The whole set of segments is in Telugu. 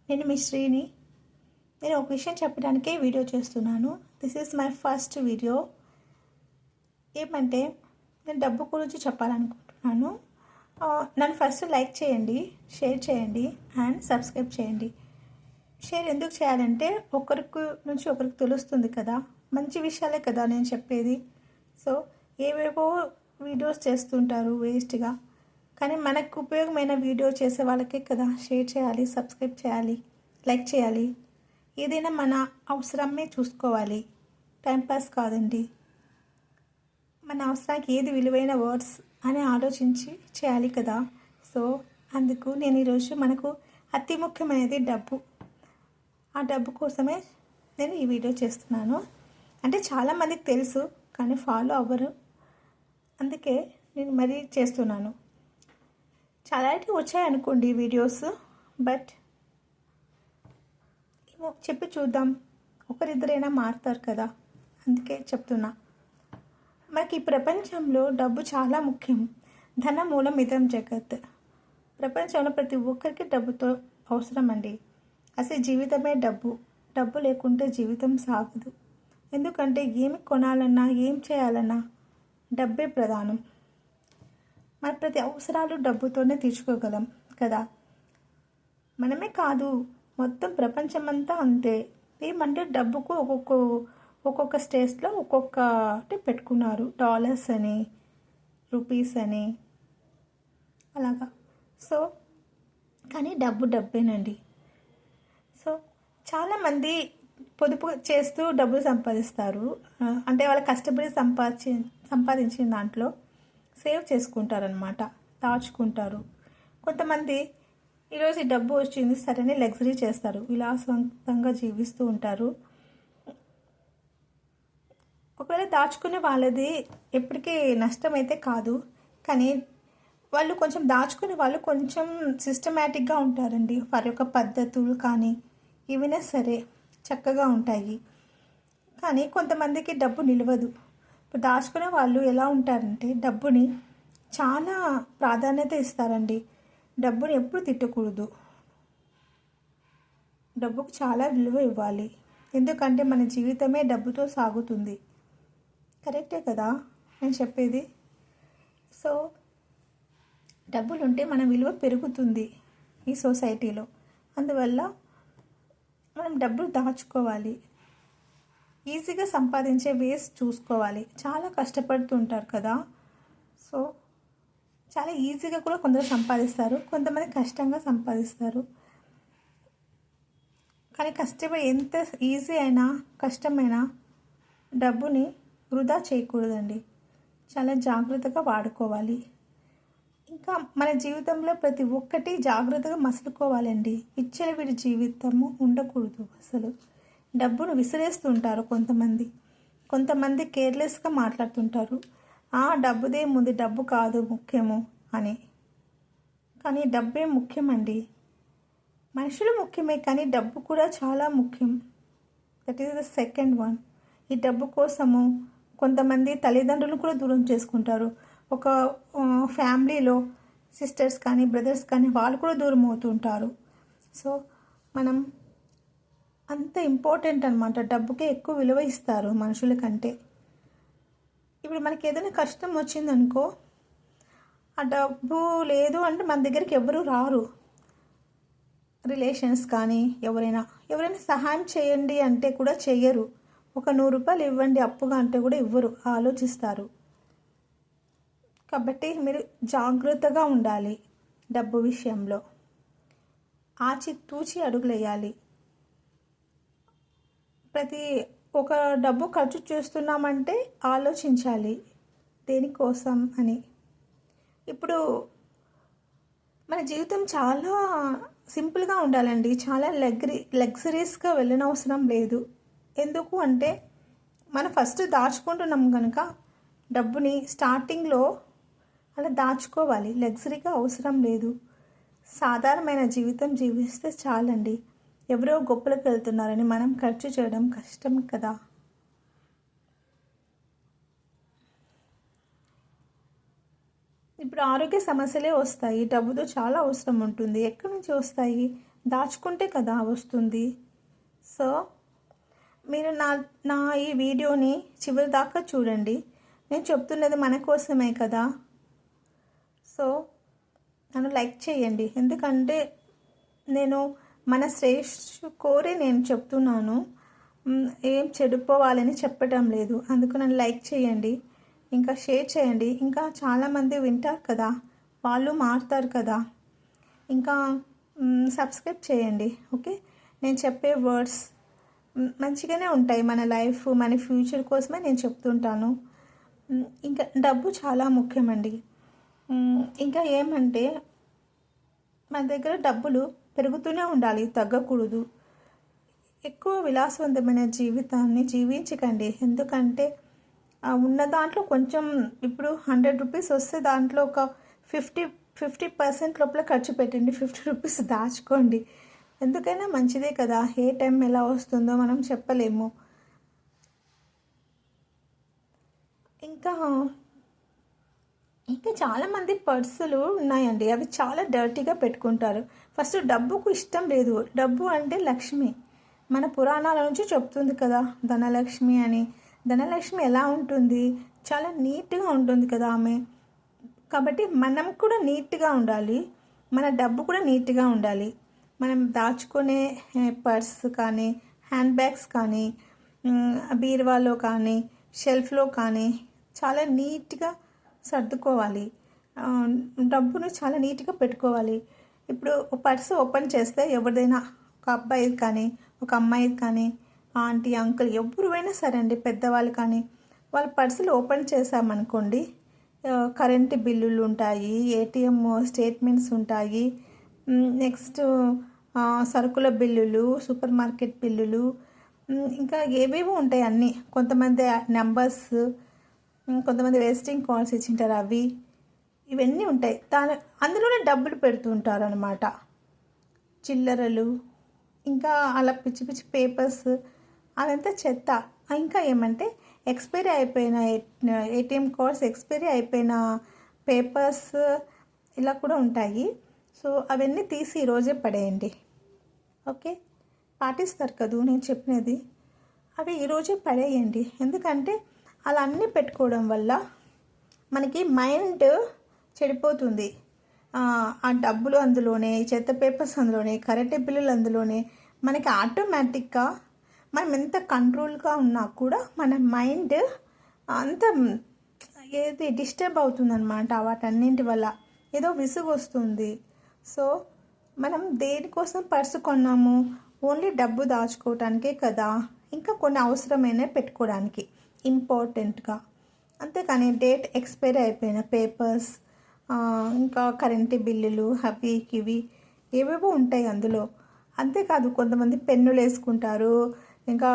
నేను మీ శ్రీని. నేను ఒక విషయం చెప్పడానికే వీడియో చేస్తున్నాను. This is my first video. ఏమంటే నేను డబ్బు గురించి చెప్పాలనుకుంటున్నాను. నన్ను ఫస్ట్ లైక్ చేయండి, షేర్ చేయండి అండ్ సబ్స్క్రైబ్ చేయండి. షేర్ ఎందుకు చేయాలంటే ఒకరికి నుంచి ఒకరికి తెలుస్తుంది కదా, మంచి విషయాలే కదా నేను చెప్పేది. సో ఏవేవో వీడియోస్ చేస్తుంటారు వేస్ట్గా, కానీ మనకు ఉపయోగమైన వీడియో చేసే వాళ్ళకే కదా షేర్ చేయాలి, సబ్స్క్రైబ్ చేయాలి, లైక్ చేయాలి. ఏదైనా మన అవసరమే చూసుకోవాలి, టైంపాస్ కాదండి. మన అవసరానికి ఏది విలువైన వర్డ్స్ అని ఆలోచించి చేయాలి కదా. సో అందుకు నేను ఈరోజు మనకు అతి ముఖ్యమైనది డబ్బు. ఆ డబ్బు కోసమే నేను ఈ వీడియో చేస్తున్నాను. అంటే చాలామందికి తెలుసు కానీ ఫాలో అవ్వరు, అందుకే నేను మరీ చేస్తున్నాను. చాలా వచ్చాయనుకోండి వీడియోస్, బట్ చెప్పి చూద్దాం, ఒకరిద్దరైనా మారుతారు కదా, అందుకే చెప్తున్నా. మనకి ఈ ప్రపంచంలో డబ్బు చాలా ముఖ్యం. ధన మూలం ఇదం జగత్. ప్రపంచంలో ప్రతి ఒక్కరికి డబ్బుతో అవసరం అండి. అసలు జీవితమే డబ్బు. డబ్బు లేకుంటే జీవితం సాగదు. ఎందుకంటే ఏమి కొనాలన్నా ఏం చేయాలన్నా డబ్బే ప్రధానం. మన ప్రతి అవసరాలు డబ్బుతోనే తీర్చుకోగలం కదా. మనమే కాదు, మొత్తం ప్రపంచమంతా అంతే. ఏమంటే డబ్బుకు ఒక్కొక్క స్టేట్స్లో ఒక్కొక్కటి పెట్టుకున్నారు. డాలర్స్ అని, రూపీస్ అని అలాగా. సో కానీ డబ్బేనండి. సో చాలామంది పొదుపు చేస్తూ డబ్బులు సంపాదిస్తారు. అంటే వాళ్ళు కష్టపడి సంపాదించిన దాంట్లో సేవ్ చేసుకుంటారనమాట, దాచుకుంటారు. కొంతమంది ఈరోజు డబ్బు వచ్చింది సరేనే లగ్జరీ చేస్తారు, విలాసవంతంగా జీవిస్తూ ఉంటారు. ఒకవేళ దాచుకునే వాళ్ళది ఎప్పటికీ నష్టమైతే కాదు, కానీ వాళ్ళు కొంచెం దాచుకునే వాళ్ళు కొంచెం సిస్టమేటిక్గా ఉంటారండి. వారి యొక్క పద్ధతులు కానీ ఏవైనా సరే చక్కగా ఉంటాయి. కానీ కొంతమందికి డబ్బు నిలవదు. ఇప్పుడు దాచుకునే వాళ్ళు ఎలా ఉంటారంటే డబ్బుని చాలా ప్రాధాన్యత ఇస్తారండి. డబ్బుని ఎప్పుడు తిట్టకూడదు, డబ్బుకు చాలా విలువ ఇవ్వాలి. ఎందుకంటే మన జీవితమే డబ్బుతో సాగుతుంది. కరెక్టే కదా నేను చెప్పేది. సో డబ్బులు ఉంటే మన విలువ పెరుగుతుంది ఈ సొసైటీలో. అందువల్ల మనం డబ్బులు దాచుకోవాలి, ఈజీగా సంపాదించే వేస్ చూసుకోవాలి. చాలా కష్టపడుతుంటారు కదా, సో చాలా ఈజీగా కూడా కొందరు సంపాదిస్తారు, కొంతమంది కష్టంగా సంపాదిస్తారు. కానీ కష్టమే, ఎంత ఈజీ అయినా కష్టమైనా డబ్బుని వృధా చేయకూడదండి. చాలా జాగ్రత్తగా వాడుకోవాలి. ఇంకా మన జీవితంలో ప్రతి ఒక్కటి జాగ్రత్తగా మసులుకోవాలండి. విచ్చలవిడి జీవితము ఉండకూడదు అసలు. డబ్బును విసిరేస్తుంటారు కొంతమంది కేర్లెస్గా మాట్లాడుతుంటారు. డబ్బుదే ముందు, డబ్బు కాదు ముఖ్యము అని. కానీ డబ్బే ముఖ్యమండి. మనుషులు ముఖ్యమే కానీ డబ్బు కూడా చాలా ముఖ్యం. That is the second one. ఈ డబ్బు కోసము కొంతమంది తల్లిదండ్రులు కూడా దూరం చేసుకుంటారు. ఒక ఫ్యామిలీలో సిస్టర్స్ కానీ బ్రదర్స్ కానీ వాళ్ళు కూడా దూరం అవుతుంటారు. సో మనం అంత ఇంపార్టెంట్ అనమాట. డబ్బుకే ఎక్కువ విలువ ఇస్తారు మనుషుల కంటే. ఇప్పుడు మనకి ఏదైనా కష్టం వచ్చిందనుకో, ఆ డబ్బు లేదు అంటే మన దగ్గరికి ఎవరు రారు. రిలేషన్స్ కానీ ఎవరైనా సహాయం చేయండి అంటే కూడా చెయ్యరు. ఒక 100 రూపాయలు ఇవ్వండి అప్పుగా అంటే కూడా ఇవ్వరు, ఆలోచిస్తారు. కాబట్టి మీరు జాగ్రత్తగా ఉండాలి డబ్బు విషయంలో. ఆచితూచి అడుగులేయాలి. ఒక డబ్బు ఖర్చు చేస్తున్నామంటే ఆలోచించాలి దేనికోసం అని. ఇప్పుడు మన జీవితం చాలా సింపుల్గా ఉండాలండి. చాలా లగ్జరీస్గా వెళ్ళనవసరం లేదు. ఎందుకు అంటే మనం ఫస్ట్ దాచుకుంటున్నాం కనుక డబ్బుని స్టార్టింగ్లో అలా దాచుకోవాలి. లగ్జరీగా అవసరం లేదు. సాధారణమైన జీవితం జీవిస్తే చాలండి. ఎవరో గొప్పలకు వెళ్తున్నారని మనం ఖర్చు చేయడం కష్టం కదా. ఇప్పుడు ఆరోగ్య సమస్యలే వస్తాయి, డబ్బుతో చాలా అవసరం ఉంటుంది. ఎక్కడి నుంచి వస్తాయి? దాచుకుంటే కదా వస్తుంది. సో మీరు నా ఈ వీడియోని చివరి దాకా చూడండి. నేను చెప్తున్నది మన కోసమే కదా. సో నన్ను లైక్ చేయండి, ఎందుకంటే నేను మన శ్రేష్ఠ కోరి నేను చెప్తున్నాను, ఏం చెడిపోవాలని చెప్పటం లేదు. అందుకు నన్ను లైక్ చేయండి, ఇంకా షేర్ చేయండి. ఇంకా చాలామంది వింటారు కదా, వాళ్ళు మారుతారు కదా. ఇంకా సబ్స్క్రైబ్ చేయండి. ఓకే, నేను చెప్పే వర్డ్స్ మంచిగానే ఉంటాయి. మన లైఫ్, మన ఫ్యూచర్ కోసమే నేను చెప్తుంటాను. ఇంకా డబ్బు చాలా ముఖ్యమండి. ఇంకా ఏమంటే మన దగ్గర డబ్బులు పెరుగుతూనే ఉండాలి, తగ్గకూడదు. ఎక్కువ విలాసవంతమైన జీవితాన్ని జీవించకండి. ఎందుకంటే ఉన్న దాంట్లో కొంచెం, ఇప్పుడు 100 రూపీస్ వస్తే దాంట్లో ఒక 50% లోపల ఖర్చు పెట్టండి, 50 రూపీస్ దాచుకోండి. ఎందుకైనా మంచిదే కదా. ఏ టైం ఎలా వస్తుందో మనం చెప్పలేము. ఇంకా ఇంకా చాలామంది పర్సులు ఉన్నాయండి, అవి చాలా డర్టీగా పెట్టుకుంటారు. ఫస్ట్ డబ్బుకు ఇష్టం లేదు. డబ్బు అంటే లక్ష్మి, మన పురాణాల నుంచి చెప్తుంది కదా ధనలక్ష్మి అని. ధనలక్ష్మి ఎలా ఉంటుంది, చాలా నీట్గా ఉంటుంది కదా ఆమె. కాబట్టి మనం కూడా నీట్గా ఉండాలి, మన డబ్బు కూడా నీట్గా ఉండాలి. మనం దాచుకునే పర్స్ కానీ, హ్యాండ్ బ్యాగ్స్ కానీ, బీరువాలో కానీ, షెల్ఫ్లో కానీ చాలా నీట్గా సర్దుకోవాలి. డబ్బును చాలా నీట్గా పెట్టుకోవాలి. ఇప్పుడు పర్సు ఓపెన్ చేస్తే ఎవరిదైనా, ఒక అబ్బాయి కానీ, ఒక అమ్మాయి కానీ, ఆంటీ, అంకుల్, ఎవరైనా సరే అండి, పెద్దవాళ్ళు కానీ, వాళ్ళ పర్సులు ఓపెన్ చేసామనుకోండి, కరెంటు బిల్లులు ఉంటాయి, ఏటీఎం స్టేట్మెంట్స్ ఉంటాయి, నెక్స్ట్ సరుకుల బిల్లులు, సూపర్ మార్కెట్ బిల్లులు, ఇంకా ఏవేవో ఉంటాయి అన్నీ. కొంతమంది నెంబర్స్, కొంతమంది విజిటింగ్ కార్డ్స్ ఇచ్చింటారు, అవి ఇవన్నీ ఉంటాయి. అందులోనే డబ్బులు పెడుతుంటారు అనమాట, చిల్లరలు, ఇంకా అలా పిచ్చి పిచ్చి పేపర్స్, అదంతా చెత్త. ఇంకా ఏమంటే ఎక్స్పైరీ అయిపోయిన ఏటీఎం కార్డ్స్, ఎక్స్పైరీ అయిపోయిన పేపర్స్ ఇలా కూడా ఉంటాయి. సో అవన్నీ తీసి ఈరోజే పడేయండి. ఓకే, పాటిస్తారు కదూ నేను చెప్పినది. అవి ఈరోజే పడేయండి. ఎందుకంటే అలా అన్నీ పెట్టుకోవడం వల్ల మనకి మైండ్ చెడిపోతుంది. ఆ డబ్బులు అందులోనే, చెత్త పేపర్స్ అందులోనే, కరెంటు బిల్లులు అందులోనే, మనకి ఆటోమేటిక్గా మనం ఎంత కంట్రోల్గా ఉన్నా కూడా మన మైండ్ అంత ఏది డిస్టర్బ్ అవుతుందన్నమాట. వాటన్నింటి వల్ల ఏదో విసుగు వస్తుంది. సో మనం దేనికోసం పర్సు కొన్నాము, ఓన్లీ డబ్బు దాచుకోవటానికే కదా, ఇంకా కొన్ని అవసరమైన పెట్టుకోవడానికి ఇంపార్టెంట్గా. అంతేకాని డేట్ ఎక్స్పైరీ అయిపోయిన పేపర్స్, ఇంకా కరెంటు బిల్లులు, అవి ఇవి ఏవేవో ఉంటాయి అందులో. అంతేకాదు కొంతమంది పెన్నులు వేసుకుంటారు, ఇంకా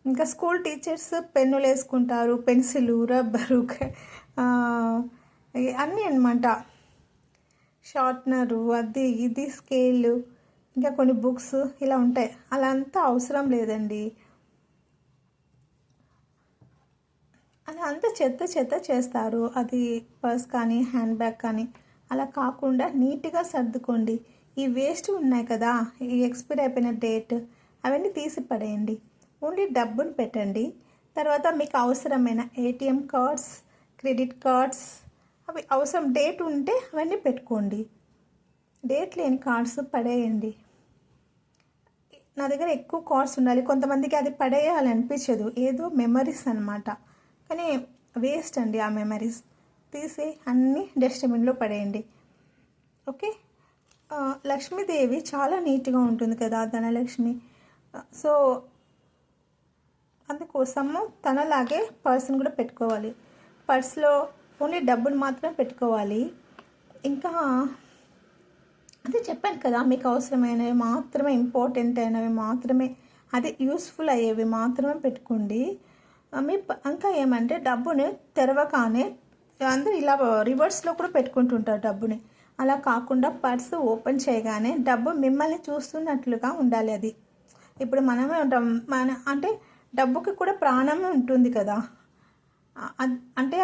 ఇంకా స్కూల్ టీచర్స్ పెన్నులు వేసుకుంటారు, పెన్సిలు, రబ్బరు, అన్నీ అన్నమాట, షార్ప్నరు, అది ఇది, స్కేలు, ఇంకా కొన్ని బుక్స్ ఇలా ఉంటాయి. అలా అంతా అవసరం లేదండి. అలా అంతా చెత్త చెత్త చేస్తారు. అది పర్స్ కానీ, హ్యాండ్ బ్యాగ్ కానీ, అలా కాకుండా నీట్గా సర్దుకోండి. ఈ వేస్ట్ ఉన్నాయి కదా, ఈ ఎక్స్పైరీ అయిపోయిన డేట్, అవన్నీ తీసి పడేయండి. ఓన్లీ డబ్బును పెట్టండి. తర్వాత మీకు అవసరమైన ఏటీఎం కార్డ్స్, క్రెడిట్ కార్డ్స్, అవి అవసరం డేట్ ఉంటే అవన్నీ పెట్టుకోండి. డేట్ లేని కార్డ్స్ పడేయండి. నా దగ్గర ఎక్కువ కార్డ్స్ ఉండాలి. కొంతమందికి అది పడేయాలి అనిపించదు, ఏదో మెమరీస్ అనమాట. కానీ వేస్ట్ అండి ఆ మెమరీస్. తీసి అన్నీ డస్ట్బిన్లో పడేయండి. ఓకే, లక్ష్మీదేవి చాలా నీట్గా ఉంటుంది కదా, ధనలక్ష్మి. సో అందుకోసము తనలాగే పర్స్ని కూడా పెట్టుకోవాలి. పర్స్లో ఓన్లీ డబ్బులు మాత్రమే పెట్టుకోవాలి. ఇంకా అదే చెప్పాను కదా, మీకు అవసరమైనవి మాత్రమే, ఇంపార్టెంట్ అయినవి మాత్రమే, అదే యూస్ఫుల్ అయ్యేవి మాత్రమే పెట్టుకోండి. ఇంకా ఏమంటే డబ్బుని తెరవగానే అందరూ ఇలా రివర్స్లో కూడా పెట్టుకుంటుంటారు డబ్బుని. అలా కాకుండా పర్సు ఓపెన్ చేయగానే డబ్బు మిమ్మల్ని చూస్తున్నట్లుగా ఉండాలి. అది ఇప్పుడు మనమే ఉంటాం, అంటే డబ్బుకి కూడా ప్రాణం ఉంటుంది కదా, అంటే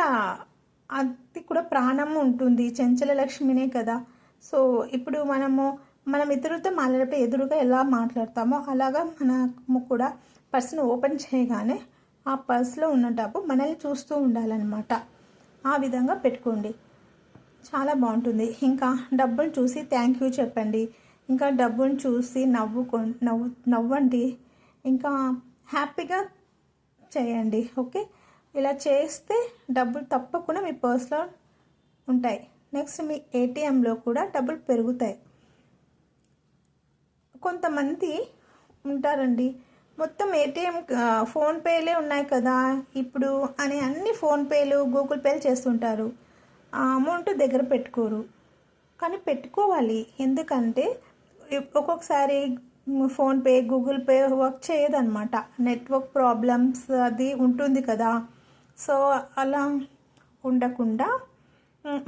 అది కూడా ప్రాణం ఉంటుంది, చెంచల లక్ష్మినే కదా. సో ఇప్పుడు మనము మనం ఇతరులతో మాట్లాడే ఎదురుగా ఎలా మాట్లాడతామో అలాగా మనము కూడా పర్స్ని ఓపెన్ చేయగానే ఆ పర్స్లో ఉన్న డబ్బు మనల్ని చూస్తూ ఉండాలన్నమాట. ఆ విధంగా పెట్టుకోండి, చాలా బాగుంటుంది. ఇంకా డబ్బును చూసి థ్యాంక్ యూ చెప్పండి, ఇంకా డబ్బును చూసి నవ్వండి, ఇంకా హ్యాపీగా చేయండి. ఓకే, ఇలా చేస్తే డబ్బులు తప్పకుండా మీ పర్స్లో ఉంటాయి. నెక్స్ట్ మీ ఏటీఎంలో కూడా డబ్బులు పెరుగుతాయి. కొంతమంది ఉంటారండి, మొత్తం ఏటీఎం ఫోన్పేలే ఉన్నాయి కదా ఇప్పుడు అని అన్ని ఫోన్పేలు గూగుల్ పేలు చేస్తుంటారు. ఆ అమౌంట్ దగ్గర పెట్టుకోరు, కానీ పెట్టుకోవాలి. ఎందుకంటే ఒక్కొక్కసారి ఫోన్పే గూగుల్ పే వర్క్ చేయదన్నమాట, నెట్వర్క్ ప్రాబ్లమ్స్ అది ఉంటుంది కదా. సో అలా ఉండకుండా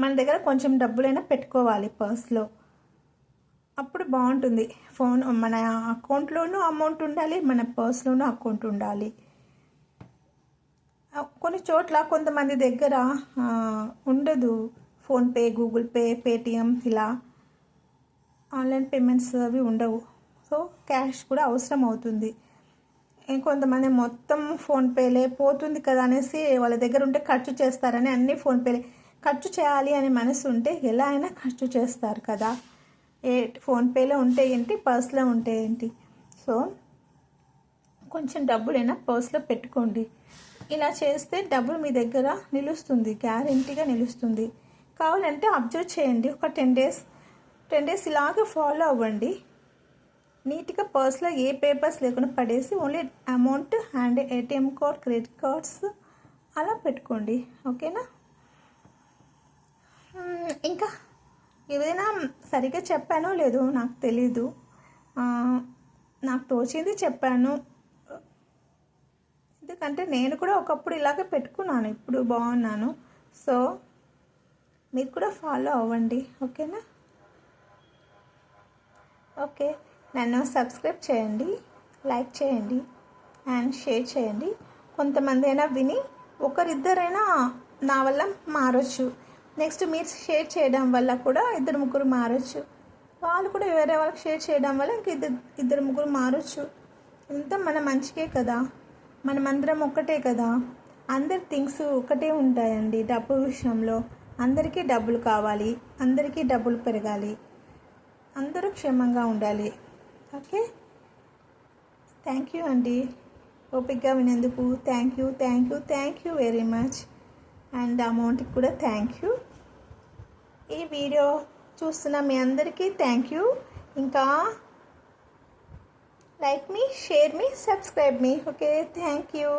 మన దగ్గర కొంచెం డబ్బులైనా పెట్టుకోవాలి పర్స్లో, అప్పుడు బాగుంటుంది. మన అకౌంట్లోనూ అమౌంట్ ఉండాలి, మన పర్స్లోనూ అకౌంట్ ఉండాలి. కొన్ని చోట్ల కొంతమంది దగ్గర ఉండదు ఫోన్పే గూగుల్ పే పేటిఎం, ఇలా ఆన్లైన్ పేమెంట్స్ అవి ఉండవు. సో క్యాష్ కూడా అవసరం అవుతుంది. ఇంకొంతమంది మొత్తం ఫోన్పేలే పోతుంది కదా అనేసి వాళ్ళ దగ్గర ఉంటే ఖర్చు చేస్తారని అన్నీ ఫోన్పేలే. ఖర్చు చేయాలి అనే మనసు ఉంటే ఎలా అయినా ఖర్చు చేస్తారు కదా. ఫోన్పేలో ఉంటే ఏంటి, పర్స్లో ఉంటే ఏంటి. సో కొంచెం డబ్బులైనా పర్స్లో పెట్టుకోండి. ఇలా చేస్తే డబ్బులు మీ దగ్గర నిలుస్తుంది, గ్యారెంటీగా నిలుస్తుంది. కావాలంటే అబ్జర్వ్ చేయండి, ఒక 10 డేస్ ఇలాగే ఫాలో అవ్వండి. నీట్గా పర్స్లో ఏ పేపర్స్ లేకుండా పడేసి only amount and ATM card, credit cards అలా పెట్టుకోండి. ఓకేనా. ఇంకా ఏదైనా సరిగ్గా చెప్పానో లేదో నాకు తెలీదు, నాకు తోచింది చెప్పాను. ఎందుకంటే నేను కూడా ఒకప్పుడు ఇలాగే పెట్టుకున్నాను, ఇప్పుడు బాగున్నాను. సో మీరు కూడా ఫాలో అవ్వండి. ఓకేనా. ఓకే, నన్ను సబ్స్క్రైబ్ చేయండి, లైక్ చేయండి అండ్ షేర్ చేయండి. కొంతమంది అయినా విని ఒకరిద్దరైనా నా వల్ల మారచ్చు. నెక్స్ట్ మీరు షేర్ చేయడం వల్ల కూడా 2-3 మారచ్చు. వాళ్ళు కూడా వేరే వాళ్ళకి షేర్ చేయడం వల్ల ఇంక 2-3 మారచ్చు. ఇంత మన మంచికే కదా, మనమందరం ఒక్కటే కదా. అందరి థింగ్స్ ఒకటే ఉంటాయండి. డబ్బు విషయంలో అందరికీ డబ్బులు కావాలి, అందరికీ డబ్బులు పెరగాలి, అందరూ క్షేమంగా ఉండాలి. ఓకే, థ్యాంక్ యూ అండి ఓపికగా వినేందుకు. Thank you very much. And అమౌంట్కి కూడా థ్యాంక్ యూ. ఈ వీడియో చూస్తున్న మీ అందరికీ థ్యాంక్ యూ. ఇంకా లైక్ మీ, షేర్ మీ, సబ్స్క్రైబ్ మీ. Okay, thank you.